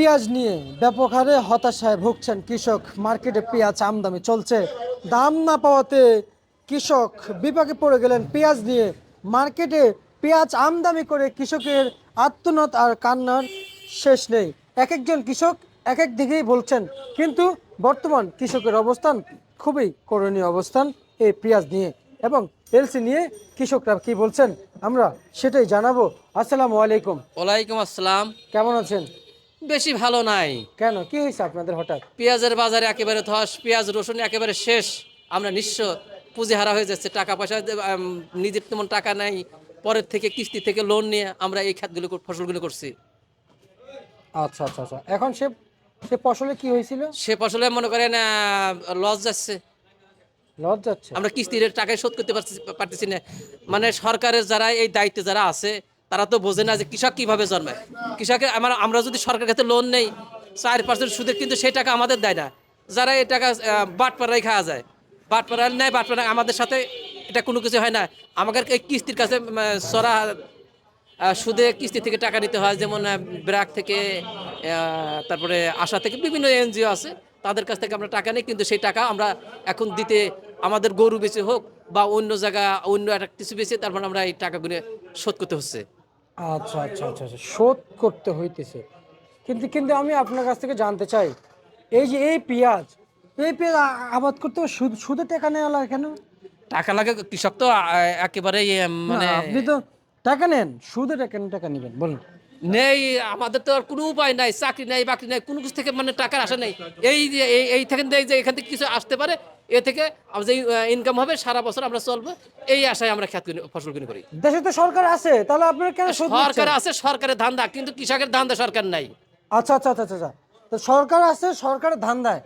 পেঁয়াজ নিয়ে ব্যাপক হারে হতাশায় ভুগছেন কৃষক। মার্কেটে পেঁয়াজ আমদানি চলছে, দাম না পাওয়াতে কৃষক বিপাকে পড়ে গেলেন। পেঁয়াজ নিয়ে মার্কেটে পেঁয়াজ আমদানি করে কৃষকের আত্মনাদ আর কান্নার শেষ নেই। এক একজন কৃষক এক এক দিকেই বলছেন, কিন্তু বর্তমান কৃষকের অবস্থান খুবই করণীয় অবস্থান এই পেঁয়াজ নিয়ে। এবং এলসি নিয়ে কৃষকরা কি বলছেন আমরা সেটাই জানাবো। আসসালামু আলাইকুম। ওয়ালাইকুম আসসালাম। কেমন আছেন? বেশি ভালো নাই। কেন, কি হয়েছে আপনাদের হঠাৎ? পেঁয়াজের বাজারে একেবারে ধস, পেঁয়াজ রসুন একেবারে শেষ। আমরা নিঃস্ব, পুঁজি হারা হয়ে যাচ্ছে। টাকা পয়সা নিজের তেমন টাকা নাই, পরের থেকে কিস্তি থেকে লোন নিয়ে আমরা এই খাতগুলো ফসলগুলো করছি। আচ্ছা আচ্ছা আচ্ছা, এখন সে সে ফসলে কি হয়েছিল? সে ফসলে মনে করেন লস যাচ্ছে। লস যাচ্ছে। আমরা কিস্তির টাকায় শোধ করতে পারতেছি না। মানে সরকারের যারা এই দায়িত্বে যারা আছে তারা তো বোঝে না যে কৃষক কিভাবে জন্মায়। কৃষকের আমরা যদি সরকারের কাছে লোন নেই 4% সুদের, কিন্তু সেই টাকা আমাদের দেয় না। যারা এই টাকা বাটপাড়ায় খাওয়া যায়, বাটপাড়ায় নেয়, বাটপাড়ায় আমাদের সাথে এটা কোনো কিছু হয় না। আমাদের এই কিস্তির কাছে চড়া সুদে কিস্তি থেকে টাকা নিতে হয়। যেমন ব্র্যাক থেকে, তারপরে আশা থেকে, বিভিন্ন এনজিও আছে, তাদের কাছ থেকে আমরা টাকা নিই। কিন্তু সেই টাকা আমরা এখন দিতে আমাদের গরু বেচে হোক বা অন্য জায়গা অন্য একটা কিছু বেচে তারপর আমরা এই টাকাগুলো শোধ করতে হচ্ছে। আচ্ছা আচ্ছা আচ্ছা আচ্ছা, শোধ করতে হইতেছে। কিন্তু কিন্তু আমি আপনার কাছ থেকে জানতে চাই, এই যে এই পেঁয়াজ আবাদ করতে হবে, সুদে টাকা নেওয়া লাগে কেন? টাকা লাগে, কৃষক তো একেবারে না, মানে আপনি তো টাকা নেন, সুদে টাকা নেবেন বলুন? নেই। আমাদের তো আর কোনো উপায় নাই, চাকরি নাই, বাকরি নাই, কোনো কিছু থেকে মানে টাকার আশা নেই। এই যে এই থেকে যে এখান থেকে কিছু আসতে পারে, এ থেকে যে ইনকাম হবে সারা বছর আমরা চলবো, এই আশায় আমরা ফসল কিনে করি। দেশে তো সরকার আছে, তাহলে আপনারা কেন সুদ সরকার নিচ্ছেন? আছে, সরকারের ধান্দা, কিন্তু কৃষকের ধান্দা সরকার নাই। আচ্ছা আচ্ছা আচ্ছা আচ্ছা আচ্ছা। তো সরকার আছে, সরকারের ধান্দায়,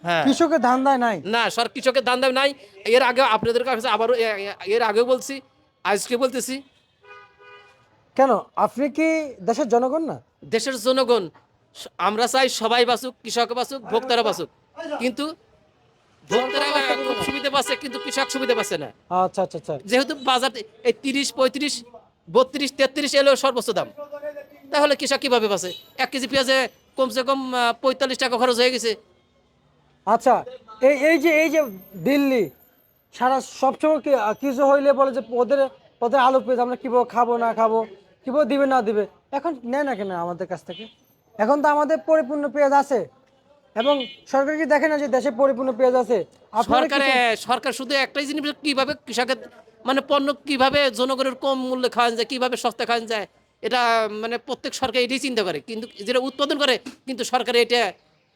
হ্যাঁ, কৃষকের ধান্দায় নাই। না, কৃষকের ধান্দা নাই। এর আগে আপনাদের কাছে আবারও এর আগেও বলছি, আজকে বলতেছি। কেন, আপনি কি দেশের জনগণ না? দেশের জনগণ, আমরা চাই সবাই বাঁচুক, কৃষক বাঁচুক, ভোক্তারা বাঁচুক। কিন্তু ভোক্তারা খুব সুবিধা পাচ্ছে, কিন্তু কৃষক সুবিধা পাচ্ছে না। আচ্ছা আচ্ছা আচ্ছা। যেহেতু বাজার এই 30, 35, 32, 33 এলো সর্বোচ্চ দাম, তাহলে কৃষক কিভাবে বাঁচে? 1 কেজি পেঁয়াজে কমসে কম 45 টাকা খরচ হয়ে গেছে। আচ্ছা, এই যে দিল্লি সারা সবসময় কিছু হইলে বলে যে ওদের ওদের আলু পেঁয়াজ আমরা কিভাবে খাবো না খাবো, কিভাবে দিবে না দিবে। এখন নেয় না কেন আমাদের কাছ থেকে? এখন তো আমাদের পরিপূর্ণ পেঁয়াজ আছে, এবং সরকার কি দেখে না যে দেশে পরিপূর্ণ পেঁয়াজ আছে? আপনারা সরকারে কিছু সরকার শুধু একটাই জিনিস, কিভাবে কৃষকের মানে পণ্য কিভাবে জনগণের কম মূল্যে খাওয়ানো যায়, কিভাবে সস্তা খাওয়ানো যায়, এটা মানে প্রত্যেক সরকার এটাই চিন্তা করে। কিন্তু যেটা উৎপাদন করে, কিন্তু সরকার এটা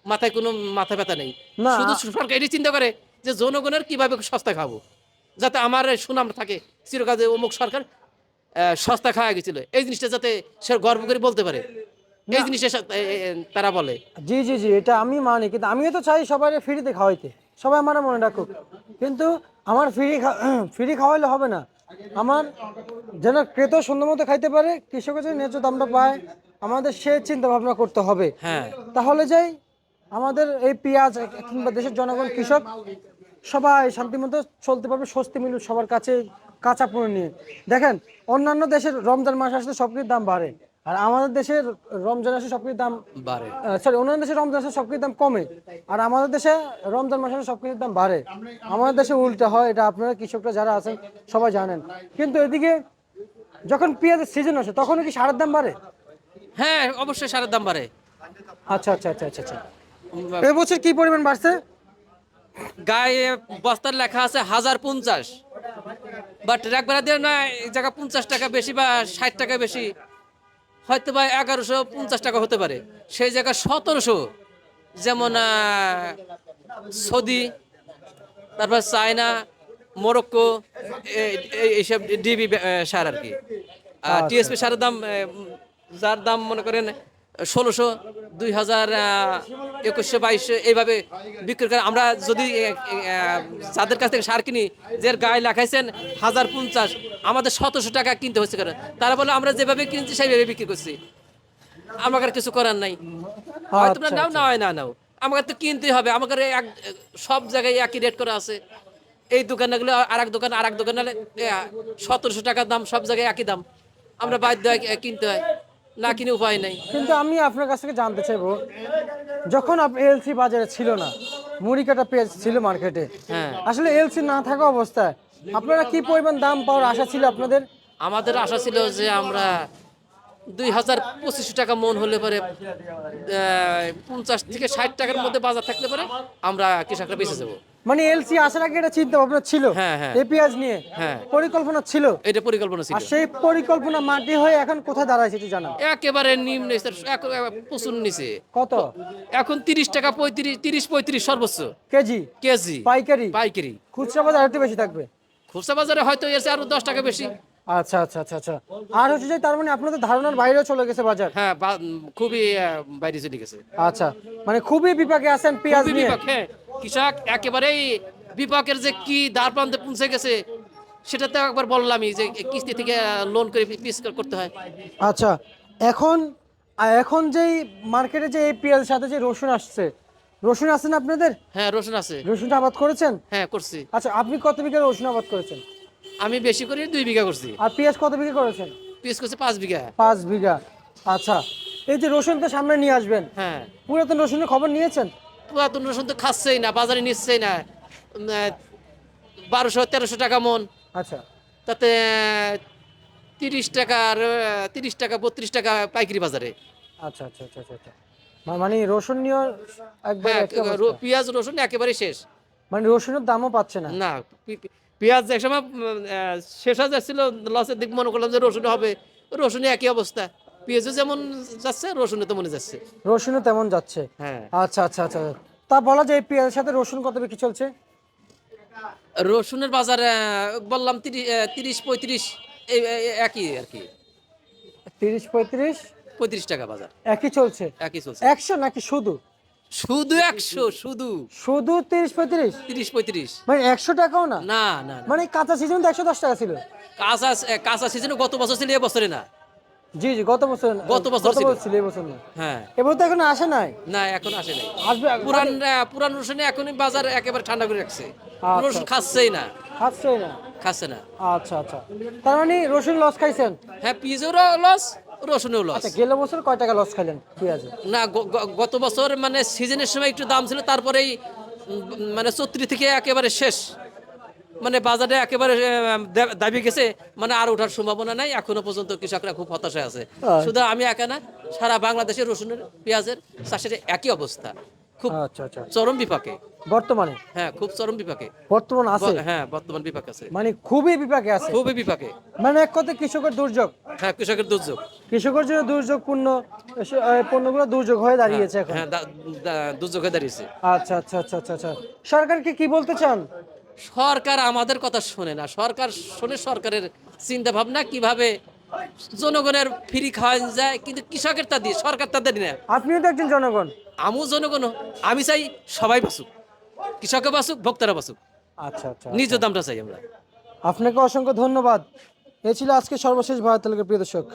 মাথায় কোনো মাথা ব্যথা নেই। না। শুধু সরকার এটাই চিন্তা করে যে জনগণের কিভাবে সস্তা খাবো, যাতে আমার সুনাম থাকে চিরকাল যে অমুক সরকার সস্তা খাওয়া গেছিল, এই জিনিসটা যাতে সে গর্ব করে বলতে পারে। এই না, জিনিসটা তারা বলে। জি জি জি, এটা আমি মানি, কিন্তু আমিও তো চাই সবাই ফ্রিতে খাওয়াইতে, সবাই আমার মনে রাখুক। কিন্তু আমার ফ্রি খাওয়াইলে হবে না। আমার যেন ক্রেতা সুন্দর মতো খাইতে পারে, কৃষকের যেন ন্যায্য দামটা পায়, আমাদের সে চিন্তা ভাবনা করতে হবে। হ্যাঁ, তাহলে যাই আমাদের এই পেঁয়াজ কিংবা দেশের জনগণ, কৃষক সবাই শান্তিমতো চলতে পারবে, স্বস্তি মিলুক সবার কাছে কাঁচা পণ্য নিয়ে। দেখেন, অন্যান্য দেশের রমজান মাস আসলে সব কিছুর দাম বাড়ে, আর আমাদের দেশের রমজান আসলে সব কিছুর দাম, বাড়ে। সরি, অন্যান্য দেশে রমজান আসলে সব কিছুর দাম কমে, আর আমাদের দেশে রমজান মাসে সব কিছুর দাম বাড়ে। আমাদের দেশে উল্টা হয়, এটা আপনারা কৃষকরা যারা আছেন সবাই জানেন। কিন্তু এদিকে যখন পেঁয়াজের সিজন আসে তখন কি সারের দাম বাড়ে? হ্যাঁ, অবশ্যই সারের দাম বাড়ে। আচ্ছা আচ্ছা আচ্ছা আচ্ছা আচ্ছা। এবছর কি পরিমাণ বাড়ছে? গায়ে বস্তার লেখা আছে 1050, বাট একবার দিয়ে না, এই জায়গা 50 টাকা বেশি বা 60 টাকা বেশি, হয়তো বা 1150 টাকা হতে পারে। সেই জায়গায় 1700, যেমন সৌদি, তারপর চায়না, মরক্কো, এইসব ডিবি সার আর কি। আর আচ্ছা টিএসপি সারের দাম যার দাম মনে করেন 1600, 2000, 2100, 2200 এইভাবে বিক্রি করে। আমরা যদি যাদের কাছ থেকে সার কিনি, যে গায়ে লেখাইছেন 1050, আমাদের 1700 টাকা কিনতে হচ্ছে। কারণ তারা বলে আমরা যেভাবে কিনছি সেইভাবে বিক্রি করছি, আমাকে আর কিছু করার নাই। হয় তোমরা আচ্ছা নাও, আচ্ছা। না হয় না নাও, আমাকে তো কিনতেই হবে। আমাকে সব জায়গায় একই রেট করা আছে। এই দোকানে গেলে আর এক দোকান, আর এক দোকানে 1700 টাকার দাম, সব জায়গায় একই দাম, আমরা বাধ্য হয় কিনতে হয়। না কিনে উপায় নাই। কিন্তু আমি আপনার কাছ থেকে জানতে চাইবো, যখন এলসি বাজারে ছিল না, মুড়ি কাটা পেঁয়াজ ছিল মার্কেটে, হ্যাঁ, আসলে এলসি না থাকা অবস্থায় আপনারা কি পরিমাণ দাম পাওয়ার আশা ছিল আপনাদের? আমাদের আশা ছিল যে আমরা 2,000-2500 টাকা মন হলে পরে 50 থেকে 60 টাকার মধ্যে বাজার থাকলে পরে আমরা কৃষকরা বেঁচে যাবো। মানে এলসি আসার আগে এটা চিন্তা ভাবনা ছিল, হ্যাঁ, হ্যাঁ, এই পেঁয়াজ নিয়ে হ্যাঁ, পরিকল্পনা ছিল, এটা পরিকল্পনা ছিল। আর সেই পরিকল্পনা মাটি হয়ে এখন কোথায় দাঁড়ায় সেটি জানান। একেবারে নিম্ন স্তর, প্রচুর নিচে। কত এখন 30 টাকা, 35 সর্বোচ্চ কেজি? কেজি পাইকারি? পাইকারি। খুচরা বাজার একটু বেশি থাকবে। খুচরা বাজারে হয়তো এর চেয়ে আরো 10 টাকা বেশি। আচ্ছা আচ্ছা আচ্ছা আচ্ছা। আর হচ্ছে যে তার মানে আপনাদের ধারণার বাইরেও চলে গেছে বাজার। হ্যাঁ, খুবই বাইরে চলে গেছে। আচ্ছা, মানে খুবই বিপাকে আছেন পেঁয়াজ খুবই নিয়ে। বিপাক, হ্যাঁ। কৃষক একেবারেই বিপাকের যে কি দ্বার প্রান্তে পৌঁছে গেছে সেটা তো একবার বললামই যে কিস্তি থেকে লোন করে পিস করতে হয়। আচ্ছা, এখন এখন যেই মার্কেটে যে এই পেঁয়াজের সাথে যে রসুন আসছে, রসুন আছে না আপনাদের? হ্যাঁ, রসুন আছে। রসুনটা আবাদ করেছেন? হ্যাঁ, করছি। আচ্ছা, আপনি কত বিঘা রসুন আবাদ করেছেন? আমি বেশি করে 2 বিঘা করছি। আর পেঁয়াজ কত বিঘা করেছেন? পিস করছি 5 বিঘা। 5 বিঘা। আচ্ছা, এই যে রসুন তো সামনে নিয়ে আসবেন, হ্যাঁ, পুরাতন রসুনের খবর নিয়েছেন? পুরাতন রসুন তো খাচ্ছেই না, বাজারে নিচ্ছেই না। 1200-1300 টাকা মন, আচ্ছা তাতে 30 টাকা 32 টাকা পাইকারি বাজারে। আচ্ছা আচ্ছা আচ্ছা আচ্ছা আচ্ছা। মানে রসুন নিয়ে একবার হ্যাঁ, একই অবস্থা। পেঁয়াজ রসুন একেবারে শেষ। মানে রসুনের দামও পাচ্ছে না। না, পেঁয়াজ এক সময় শেষ হয়ে যাচ্ছিল, লসের দিক মনে করলাম যে রসুন হবে, রসুনে একই অবস্থা। পেঁয়াজও যেমন যাচ্ছে, রসুনে তেমনই যাচ্ছে। রসুনও তেমন যাচ্ছে। হ্যাঁ, আচ্ছা আচ্ছা আচ্ছা। তা বলা যায় পেঁয়াজের সাথে রসুন কত বিক্রি চলছে? রসুনের বাজার বললাম 30-35, একই আর কি। 30-35 35 টাকা বাজার, একই চলছে। একই চলছে। 100 নাকি শুধু? শুধু 100, শুধু শুধু 30-35? 30-35। মানে 100 টাকাও না? না, না, না। মানে কাঁচা সিজন তো 110 টাকা ছিল। কাঁচা কাঁচা সিজনে গত বছর ছিল, এবছরে না। জি জি, গত বছর গত বছর ছিল। ছিল, এই বছর না। হ্যাঁ, এবার তো এখন আসে নাই। না, এখন আসে নাই। আসবে পুরান রসুনে এখনই বাজার একেবারে ঠান্ডা করে রাখছে। আচ্ছা। রসুন খাচ্ছেই না, খাচ্ছেই না। খাচ্ছে না। আচ্ছা আচ্ছা। তার মানে রসুন লস খাইছেন? হ্যাঁ, পেঁয়াজেরও লস, রসুনেও লস। আচ্ছা, গেল বছর কয় টাকা লস খাইলেন পেঁয়াজে? না, গত বছর মানে সিজনের সময় একটু দাম ছিল, তারপরেই মানে 34 থেকে একেবারে শেষ। মানে বাজারে একেবারে দাবি গেছে, মানে আর ওঠার সম্ভাবনা নাই। এখনো পর্যন্ত কৃষকরা খুব হতাশায় আছে। শুধু আমি একা না, সারা বাংলাদেশের রসুনের পেঁয়াজের চাষের একই অবস্থা, খুব আচ্ছা আচ্ছা। চরম বিপাকে। বর্তমানে? হ্যাঁ, খুব চরম বিপাকে। বর্তমান আছে? হ্যাঁ, বর্তমান বিপাক আছে, মানে খুবই বিপাকে আছে। খুবই বিপাকে। মানে এক কথায় কৃষকের দুর্যোগ। হ্যাঁ, কৃষকের দুর্যোগ। কৃষকের জন্য দুর্যোগপূর্ণ পণ্যগুলো দুর্যোগ হয়ে দাঁড়িয়েছে এখন। হ্যাঁ, দুর্যোগ হয়ে দাঁড়িয়েছে। আচ্ছা আচ্ছা আচ্ছা আচ্ছা আচ্ছা। সরকারকে কি বলতে চান? সরকার আমাদের কথা শোনে না। সরকার শোনে সরকারের চিন্তা ভাবনা কিভাবে জনগণের ফ্রি খাওয়া যায়, কিন্তু কৃষকের তা দিয়ে, সরকার তাদের না। আপনিও তো একজন জনগণ। আমিও জনগণ, আমি চাই সবাই বাঁচুক, কৃষকও বাঁচুক, ভোক্তারা বাঁচুক, আচ্ছা আচ্ছা। নিজ দামটা চাই আমরা। আপনাকে অসংখ্য ধন্যবাদ। এ ছিল আজকে সর্বশেষ ভারত তেলের প্রিয় দর্শক।